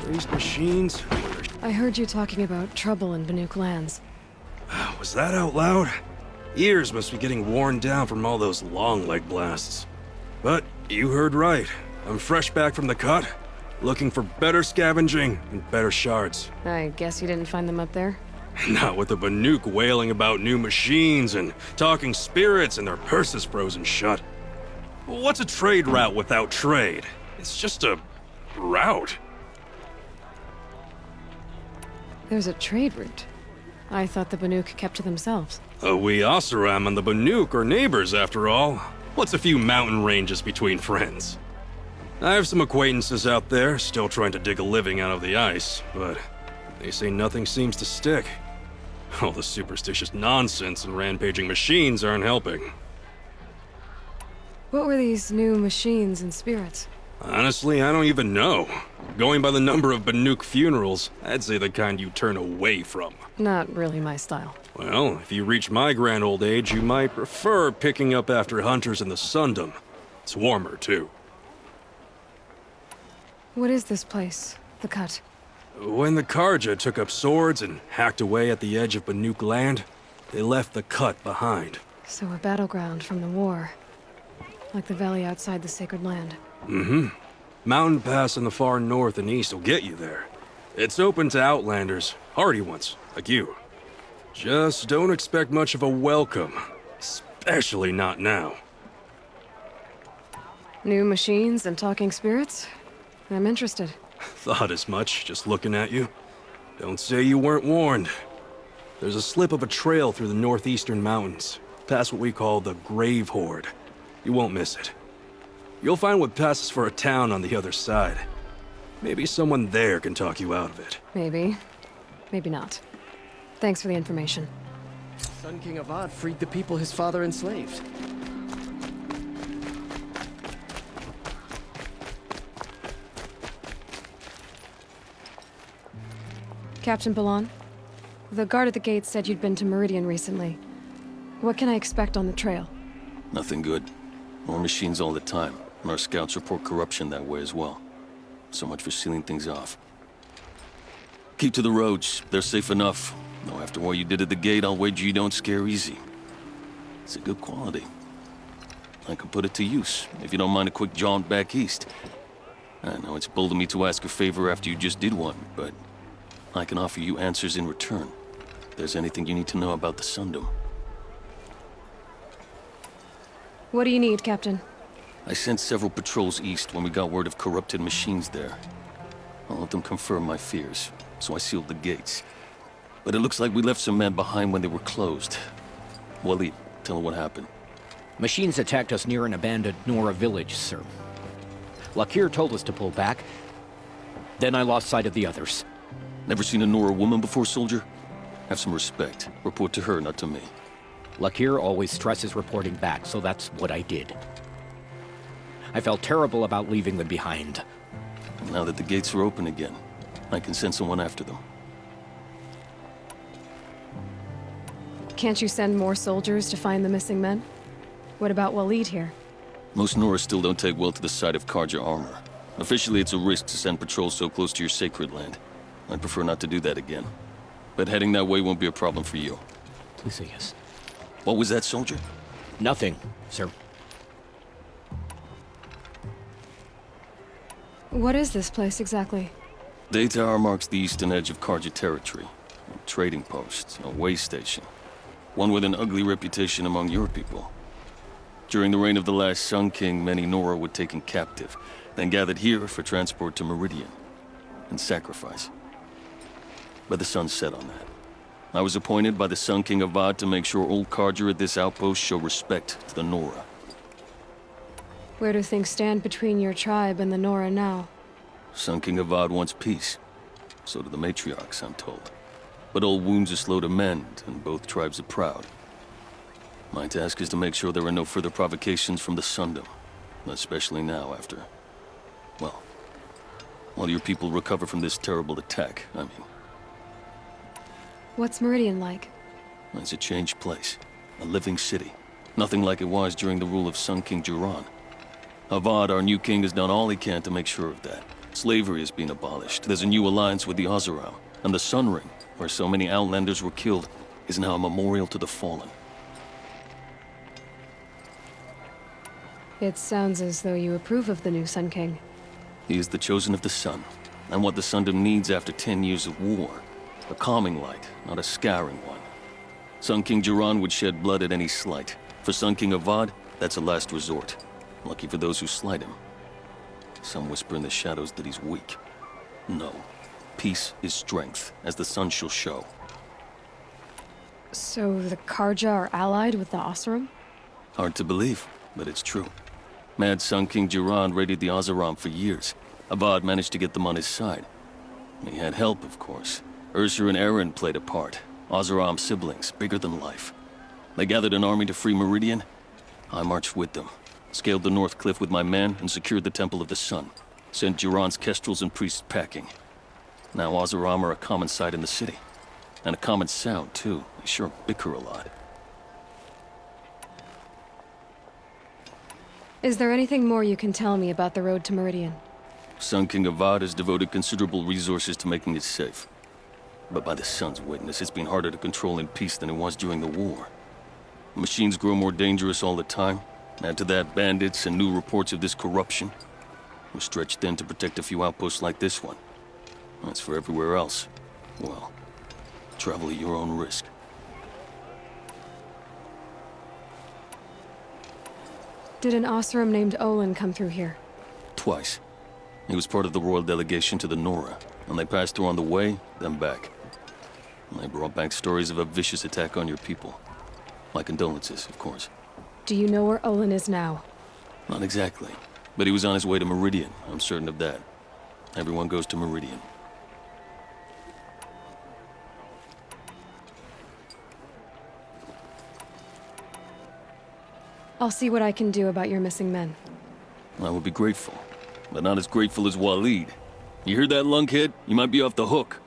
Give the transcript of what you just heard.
Raised machines? I heard you talking about trouble in Banuk lands. Was that out loud? Ears must be getting worn down from all those long leg blasts. But you heard right. I'm fresh back from the cut, looking for better scavenging and better shards. I guess you didn't find them up there? Not with the Banuk wailing about new machines and talking spirits and their purses frozen shut. What's a trade route without trade? It's just a route. There's a trade route. I thought the Banuk kept to themselves. We Oseram and the Banuk are neighbors, after all. What's a few mountain ranges between friends? I have some acquaintances out there, still trying to dig a living out of the ice, but they say nothing seems to stick. All the superstitious nonsense and rampaging machines aren't helping. What were these new machines and spirits? Honestly, I don't even know. Going by the number of Banuk funerals, I'd say the kind you turn away from. Not really my style. Well, if you reach my grand old age, you might prefer picking up after hunters in the Sundom. It's warmer, too. What is this place? The Cut? When the Karja took up swords and hacked away at the edge of Banuk land, they left the Cut behind. So a battleground from the war. Like the valley outside the Sacred Land. Mm-hmm. Mountain Pass in the far north and east will get you there. It's open to outlanders, hardy ones, like you. Just don't expect much of a welcome. Especially not now. New machines and talking spirits? I'm interested. Thought as much, just looking at you. Don't say you weren't warned. There's a slip of a trail through the northeastern mountains, past what we call the Grave Horde. You won't miss it. You'll find what passes for a town on the other side. Maybe someone there can talk you out of it. Maybe. Maybe not. Thanks for the information. Sun King Avad freed the people his father enslaved. Captain Balahn, the guard at the gate said you'd been to Meridian recently. What can I expect on the trail? Nothing good. More machines all the time, and our scouts report corruption that way as well. So much for sealing things off. Keep to the roads. They're safe enough. Though after what you did at the gate, I'll wager you don't scare easy. It's a good quality. I could put it to use, if you don't mind a quick jaunt back east. I know it's bold of me to ask a favor after you just did one, but I can offer you answers in return. If there's anything you need to know about the Sundom. What do you need, Captain? I sent several patrols east when we got word of corrupted machines there. All of them confirmed my fears, so I sealed the gates. But it looks like we left some men behind when they were closed. Waleed, tell them what happened. Machines attacked us near an abandoned Nora village, sir. Lakir told us to pull back. Then I lost sight of the others. Never seen a Nora woman before, soldier? Have some respect. Report to her, not to me. Lakir always stresses reporting back, so that's what I did. I felt terrible about leaving them behind. Now that the gates are open again, I can send someone after them. Can't you send more soldiers to find the missing men? What about Waleed here? Most Nora still don't take well to the sight of Karja armor. Officially, it's a risk to send patrols so close to your sacred land. I'd prefer not to do that again. But heading that way won't be a problem for you. Please say yes. What was that, soldier? Nothing, sir. What is this place exactly? Day Tower marks the eastern edge of Karja territory. A trading post, a way station. One with an ugly reputation among your people. During the reign of the last Sun King, many Nora were taken captive, then gathered here for transport to Meridian, and sacrifice. But the sun set on that. I was appointed by the Sun King Avad to make sure old Karja at this outpost show respect to the Nora. Where do things stand between your tribe and the Nora now? Sun King Avad wants peace. So do the matriarchs, I'm told. But old wounds are slow to mend, and both tribes are proud. My task is to make sure there are no further provocations from the Sundom. Especially now after... well, while your people recover from this terrible attack, I mean. What's Meridian like? It's a changed place. A living city. Nothing like it was during the rule of Sun King Jiran. Avad, our new king, has done all he can to make sure of that. Slavery is being abolished. There's a new alliance with the Oseram, and the Sun Ring, where so many Outlanders were killed, is now a memorial to the fallen. It sounds as though you approve of the new Sun King. He is the chosen of the Sun, and what the Sundom needs after 10 years of war. A calming light, not a scouring one. Sun King Jiran would shed blood at any slight. For Sun King Avad, that's a last resort. Lucky for those who slight him. Some whisper in the shadows that he's weak. No. Peace is strength, as the sun shall show. So the Karja are allied with the Oseram? Hard to believe, but it's true. Mad Sun King Jiran raided the Oseram for years. Avad managed to get them on his side. He had help, of course. Ursur and Eren played a part. Oseram siblings, bigger than life. They gathered an army to free Meridian. I marched with them. Scaled the North Cliff with my men and secured the Temple of the Sun. Sent Jiran's kestrels and priests packing. Now Oseram are a common sight in the city. And a common sound, too. They sure bicker a lot. Is there anything more you can tell me about the road to Meridian? Sun King Avad has devoted considerable resources to making it safe. But by the Sun's witness, it's been harder to control in peace than it was during the war. Machines grow more dangerous all the time. Add to that bandits and new reports of this corruption. We're stretched thin to protect a few outposts like this one. As for everywhere else, well, travel at your own risk. Did an Oseram named Olin come through here? Twice. He was part of the royal delegation to the Nora, and they passed through on the way, then back. And they brought back stories of a vicious attack on your people. My condolences, of course. Do you know where Olin is now? Not exactly, but he was on his way to Meridian, I'm certain of that. Everyone goes to Meridian. I'll see what I can do about your missing men. I would be grateful, but not as grateful as Waleed. You hear that, lunkhead? You might be off the hook.